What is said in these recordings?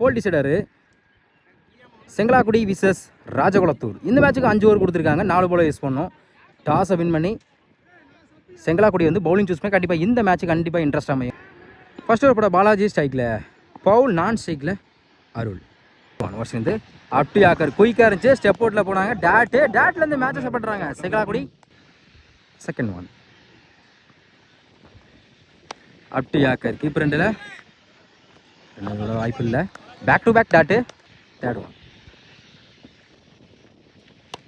போல் டிசைடரு செங்கலாக்குடி versus ராஜகுளத்தூர். இந்த மேட்ச்சுக்கு 5 over கொடுத்துருக்காங்க, 4 போல யூஸ் பண்ணோம். டாஸை வின் பண்ணி செங்கலாக்குடி வந்து பவுலிங் சூஸ் பண்ணி கண்டிப்பாக இந்த மேட்ச்சு கண்டிப்பாக இன்ட்ரெஸ்ட் அமையும். ஃபர்ஸ்ட் ஓவர் போட பாலாஜி ஸ்ட்ரைக்கில், பவுல் நான் ஸ்ட்ரைக்கில் அருள். வருஷம் வந்து அப்டி ஆக்கர் குயிக்காக இருந்துச்சு, ஸ்டெப் அவுட்டில் போனாங்க. டேட்லேருந்து மேட்சை சாப்பிட்றாங்க செங்கலாக்குடி. செகண்ட் ஒன் அப்டி ஆக்கர் கீப்பர் ரெண்டில் வாய்ப்பு இல்லை. Back to back dot. Third one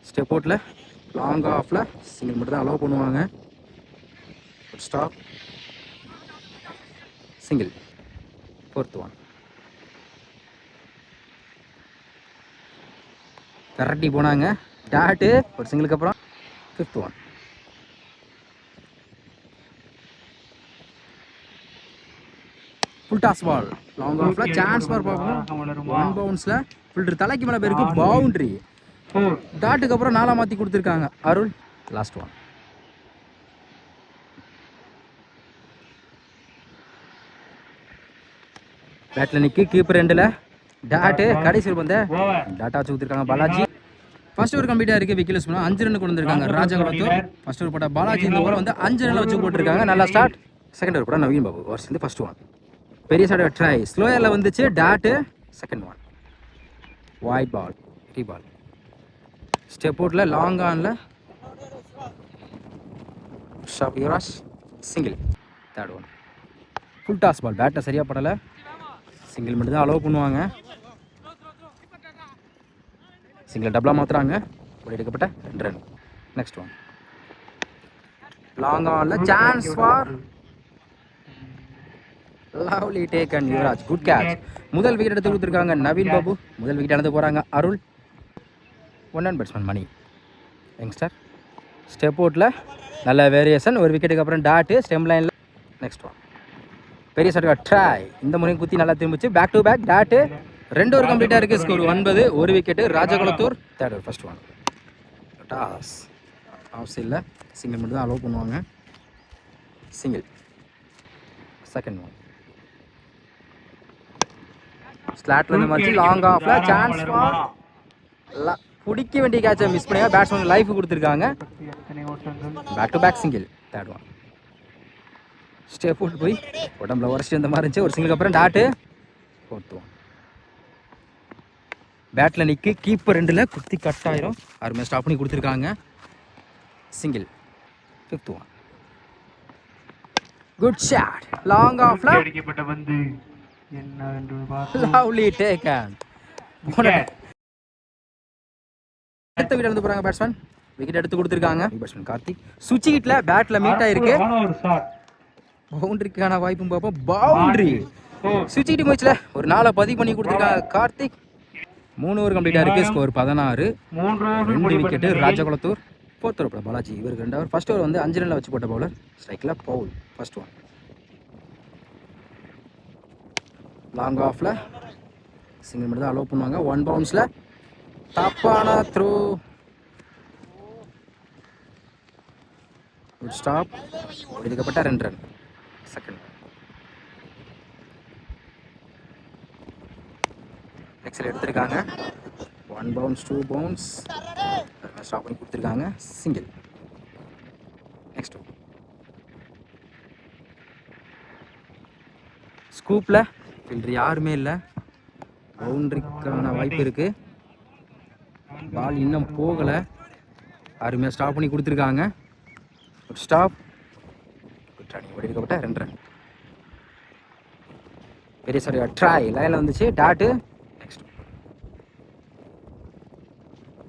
step அவுட்டில் லாங் ஆஃபில் சிங்கிள் மட்டும் தான் அலோவ் பண்ணுவாங்க. Stop single. ஃபோர்த் ஒன் கரட்டி போனாங்க. டாட்டு ஒரு சிங்கிளுக்கு அப்புறம். Fifth one full toss ball long ஆஃப்ல சான்ஸ் பார் பார்ப்போம். 1 பவுன்ஸில் ஃபில்டர் தலைக்கு மேலே பேருக்கு பவுண்ட்ரி. டாட்டுக்கு அப்புறம் 4 மாற்றி கொடுத்துருக்காங்க அருள். லாஸ்ட் ஒன் பேட்டில் நிற்கு கீப்பர் ரெண்டில் டாட்டு. கடைசி வந்து டாட்டா வச்சு கொடுத்துருக்காங்க பாலாஜி. ஃபர்ஸ்ட் ஓவர் கம்ப்ளீட்டாக இருக்குது. விக்கெட் லூஸ் பண்ணால் 5 ரன் கொண்டு வந்திருக்காங்க ராஜகுளத்தூர். ஃபர்ஸ்ட் ஓவர் போட்ட பாலாஜி இந்த ஓவர் வந்து 5 ரனில் வச்சு போட்டிருக்காங்க. நல்லா ஸ்டார்ட். செகண்ட் ஓவர் போட நவீன் பாபு. வருஷம் வந்து ஃபர்ஸ்ட் ஒன் பெரிய சைடு ட்ரை ஸ்லோயரில் வந்துச்சு. Dot. Second one white ball டீ பால் ஸ்டெப் அவுட்டில் லாங் ஆனில் ஷாப் Yuvraj single. Third one full toss ball பேட்டை சரியாக படலை, சிங்கிள் மட்டும் தான் அலோவ் பண்ணுவாங்க. சிங்கிள் டபுளாக மாற்றுறாங்க. ஒரு எடுக்கப்பட்ட 2 ரன். நெக்ஸ்ட் ஒன் லாங் ஆனில் chance for lovely take and Yuvraj. Good catch. முதல் விக்கெட் எடுத்து கொடுத்துருக்காங்க நவீன் பாபு. முதல் விக்கெட் எடுத்து போகிறாங்க Arul. 1 run batsman Mani youngster. Step அவுட்டில் நல்ல வேரியேஷன். ஒரு விக்கெட்டுக்கு அப்புறம் டாட்டு ஸ்டெம் லைனில். நெக்ஸ்ட் ஒன் பெரிய சட்டம் ட்ரை. இந்த முறையும் குத்தி நல்லா திரும்பிச்சு. Back to back dot. 2 over கம்ப்ளீட்டாக இருக்குது. ஸ்கோர் 9. ஒரு wicket Rajakulathur. Third over first one toss of சைடில் சிங்கிள் மட்டும் தான் அலோவ் பண்ணுவாங்க. சிங்கிள். செகண்ட் ஒன் ஸ்லாட்ல இருந்து மாதிரி லாங் ஆஃப்ல சான்ஸ் ஃபார் பிடிக்க வேண்டிய கேட்சை மிஸ் பண்ணி பேட்ஸ்மேன் லைஃப் கொடுத்துருக்காங்க. Back to back single. Third one step out போய் உடம்புல உரசிட்டு இந்த மாதிரி இருந்துச்சு. ஒரு சிங்கிளுக்கு அப்புறம் டாட்டு. ஃபோர்த் ஒன் பேட்டில் நிற்கி கீப்பர் ரெண்டில் குத்தி கட் ஆயிரும். அருமையாக ஸ்டாப் பண்ணி கொடுத்துருக்காங்க. Single. Fifth one good shot long ஆஃப்ல லவ்லி டேக் அண்ட் அடுத்த விக்கெட் எடுத்து போறாங்க பேட்ஸ்மேன். விக்கெட் எடுத்து கொடுத்துருக்காங்க பேட்ஸ்மேன் கார்த்திக். சுவிட்ச் ஹிட்ல பேட்ல மீட் ஆயிருக்கு. பவுண்டரிக்கான வாய்ப்பும் பார்ப்போம். பவுண்டரி சுவிட்ச் ஹிட் மேட்ச்ல ஒரு 4 பதிவு பண்ணி கொடுத்துருக்காங்க கார்த்திக். 3 ஓவர் கம்ப்ளீட்டா இருக்கு. Score 16. 2 wicket Rajakulathur. Fourth over Balaji. இவருக்கு 2 ஓவர். ஃபர்ஸ்ட் ஓவர் வந்து 5 ரன்ல வச்சு போட்ட பவுலர். ஸ்ட்ரைக்ல பவுல். ஃபர்ஸ்ட் ஒன் லாங் ஆஃப்ல சிங்கிள் மட்டும் தான் அலோவ் பண்ணுவாங்க. 1 பவுன்ஸ்ல தப்பான த்ரோ. Good stop. எடுக்கப்பட்ட 2 ரன். செகண்ட் எக்ஸல் எடுத்திருக்காங்க. 1 பவுன்ஸ் 2 பவுன்ஸ் ஸ்டாப் பண்ணி கொடுத்துருக்காங்க. சிங்கிள். நெக்ஸ்ட் ஸ்கூப்ல ஃபீல்டர் யாருமே இல்லை. பவுண்டரிக்கான வாய்ப்பு இருக்கு. பால் இன்னும் போகலை. அருமையாக ஸ்டாப் பண்ணி கொடுத்துருக்காங்க. ஒரு ஸ்டாப். எடுக்கப்பட்ட 2 ரன். பெரிய சாரி ட்ரை லைனில் வந்துச்சு. டாட்டு. நெக்ஸ்ட்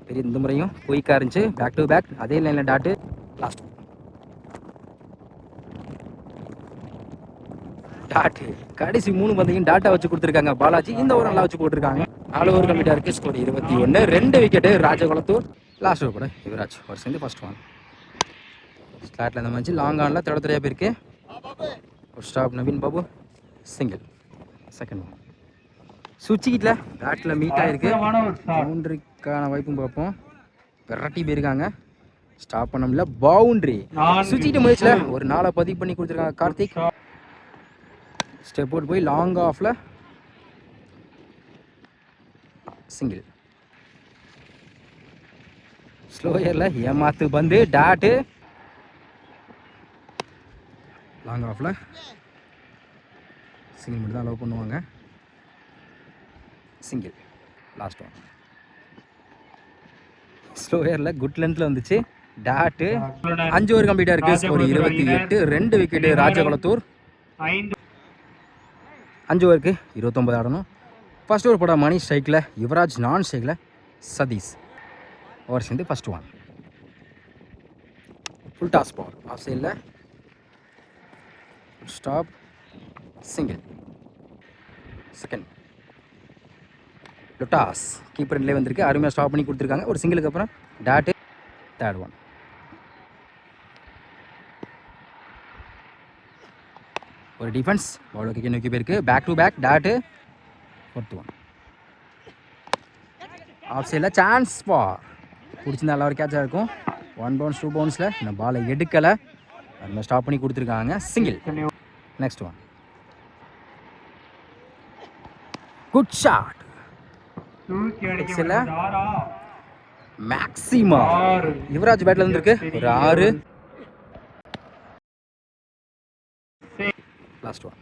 பெரிய இந்த முறையும் குயிக்காக இருந்துச்சு. பேக் டு பேக் அதே லைனில் டாட்டு. Last tattoo. கடைசி 3 பந்தையும் டாட்டா வச்சு கொடுத்துருக்காங்க பாலாஜி. இந்த ஓவர் நல்லா வச்சு போட்டிருக்காங்க. 4 ஓவர் கம்ப்ளீட்டாக இருக்கு. ஸ்கோர் 21. 2 விக்கெட்டு ராஜகுளத்தூர். லாஸ்ட் ஓவர் கூட யுவராஜ். ஒரு சேர்ந்து ஃபர்ஸ்ட் ஒன் ஸ்லாட்ல இந்த மாதிரி லாங் ஆனில் தடத்தரையாக போயிருக்கு. ஒரு stop Naveen Babu. Single. Second one சுவிட்ச் ஹிட்ல பேட்டில் மீட் ஆயிருக்கு. பவுண்டரிக்கான வாய்ப்பும் பார்ப்போம். விரட்டி போயிருக்காங்க. ஸ்டாப் பண்ண முடியல. பவுண்டரி. சுவிட்ச் ஹிட் முயற்சியில் ஒரு 4 பதிவு பண்ணி கொடுத்துருக்காங்க கார்த்திக். ஸ்டெப் அவுட் போய் லாங் ஆஃப்ல சிங்கிள். ஸ்லோயரில் ஏமாத்து பந்து டாட்டு லாங் ஆஃபில் சிங்கிள் மட்டும் தான் அலோவ் பண்ணுவாங்க. சிங்கிள். Last one. ஸ்லோயரில் குட் லென்த்தில் வந்துச்சு டாட்டு. 5 ஓவர் கம்ப்ளீட்டாக இருக்குது. ஸ்கோர் 28. 2 விக்கெட்டு ராஜகுளத்தூர். 5 ஓவருக்கு 29 ஆடணும். ஃபர்ஸ்ட் ஓவர் போட மணி ஸ்ட்ரைக்கில், யுவராஜ் நான் ஸ்ட்ரைக்கில், சதீஷ். ஓவர் சேர்ந்து first one. Full toss ball off சைடில் ஸ்டாப் சிங்கிள். செகண்ட் லுட்டாஸ் கீப்பர் ரெண்டுலேயே வந்திருக்கு. அருமையாக ஸ்டாப் பண்ணி கொடுத்துருக்காங்க. ஒரு சிங்கிளுக்கு அப்புறம் டாட்டு. Third one. ஒரு டிஃபென்ஸ் பால் கிக்கே நோக்கி போயிருக்கு. Back to back dot. Fourth one. Off சைடில் சான்ஸ் ஃபார் பிடிச்சிருந்தா நல்லா ஒரு கேட்சாக இருக்கும். 1 பவுன்ஸ் 2 பவுன்ஸில் இந்த பாலை எடுக்கலை. அது ஸ்டாப் பண்ணி கொடுத்துருக்காங்க. Single. Next one. Good shot. Maximum Yuvraj பேட்ல இருந்திருக்கு. ஒரு 6. லாஸ்ட் ஒன்.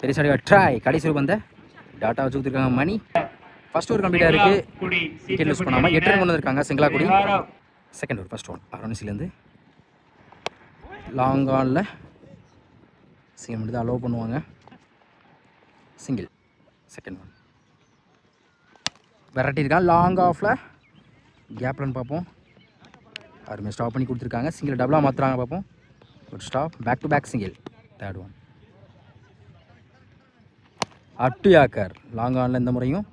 பெரிய சாடியா ட்ரை. கடைசி வந்த டாட்டா வச்சு கொடுத்துருக்காங்க. மணி ஃபர்ஸ்ட் ஓவர் கம்ப்ளீட்டாக இருக்குது. விக்கெட் லூஸ் பண்ணாமல் 8 ரன் கொண்டு வந்திருக்காங்க Sengalakudi. Second over first one. அரவணைசிலேருந்து லாங் ஆனில் சிங்கிள் மட்டும் தான் அலோவ் பண்ணுவாங்க. சிங்கிள். Second one. வெரைட்டி இருக்கா லாங் ஆஃபில் கேப்லன்னு பார்ப்போம். அருமையாக ஸ்டாப் பண்ணி கொடுத்துருக்காங்க. சிங்கிள் டபுளாக மாற்றுறாங்க பார்ப்போம். Good stop. Back to back single. Third one. அட்டு யாக்கர் லாங் ஆனில் இந்த முறையும்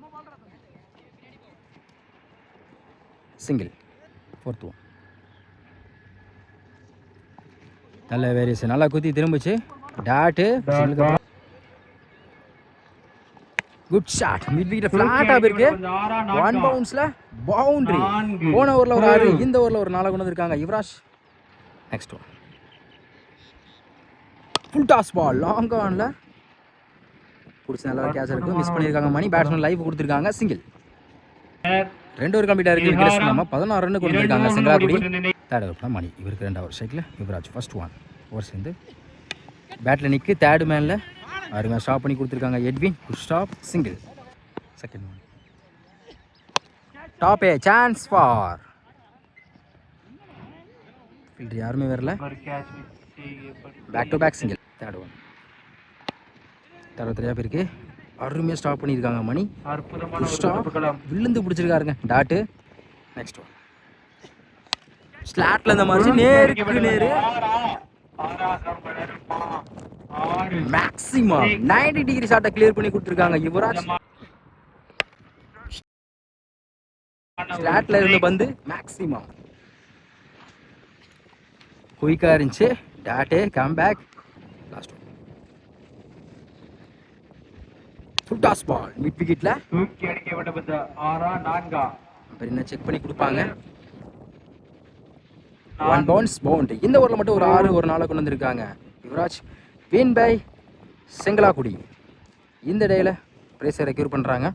சிங்கிள். Fourth one. நல்ல வேரியேஷன். நல்லா குத்தி திரும்பிச்சு dot. Good shot. Mid wicket ஃப்ளாட்டாக போயிருக்கு. 1 பவுன்ஸில் பவுண்ட்ரி. போன ஓவரில் ஒரு 6, இந்த ஓவரில் ஒரு 4 கொண்டு வந்திருக்காங்க Yuvraj. Next one. Full toss ball long ஆனில் பிடிச்சி நல்லா கேட்ச் இருக்கும். மிஸ் பண்ணியிருக்காங்க. மணி பேட்ஸ்மேன் லைஃப் கொடுத்துருக்காங்க. சிங்கிள். 2 ஓவர் கம்ப்ளீட்டாக இருக்குது. விக்கெட் நம்ம 16 ரன் கொண்டு வந்திருக்காங்க செங்கலாக்குடி. தேர்ட் ஓவர் மணி இவருக்கு 2 ஓவர் ஸ்ட்ரைக்கில் யுவராஜ். First one. ஓவர் சேர்ந்து பேட்டில் நிற்கு. தேர்டு மேனில் அருமையாக ஸ்டாப் பண்ணி கொடுத்துருக்காங்க Edwin. Good stop. Single. Second one. Top chance for fielder யாருமே வரல. Back to back single. Third one. Third 3 பேருக்கு அருமையாக ஸ்டாப் பண்ணியிருக்காங்க மணி. ஸ்டாப் விழுந்து பிடிச்சிருக்காருங்க டாட்டு. Next one. ஸ்லாட்ல இந்த மாதிரி நேருக்கு நேரு மேக்ஸிமம் 90 டிகிரி ஷாட்டை கிளியர் பண்ணி கொடுத்துருக்காங்க யுவராஜ். ஸ்லாட்ல இருந்து பந்து மேக்ஸிமம் குயிக்கா இருந்துச்சு. டாட்டே come back. Last one. Full toss ball mid விக்கெட்ல தூக்கி அடிக்கப்பட்ட பந்து 6-4. அப்புறம் என்ன செக் பண்ணி கொடுப்பாங்க. 1 பவுன்ஸ் பவுண்டரி. இந்த ஓவரில் மட்டும் ஒரு 6 ஒரு 4 கொண்டு வந்திருக்காங்க யுவராஜ். Win by செங்கலாக்குடி. இந்த டேயில் பிரைஸை ரெக்யூர் பண்ணுறாங்க.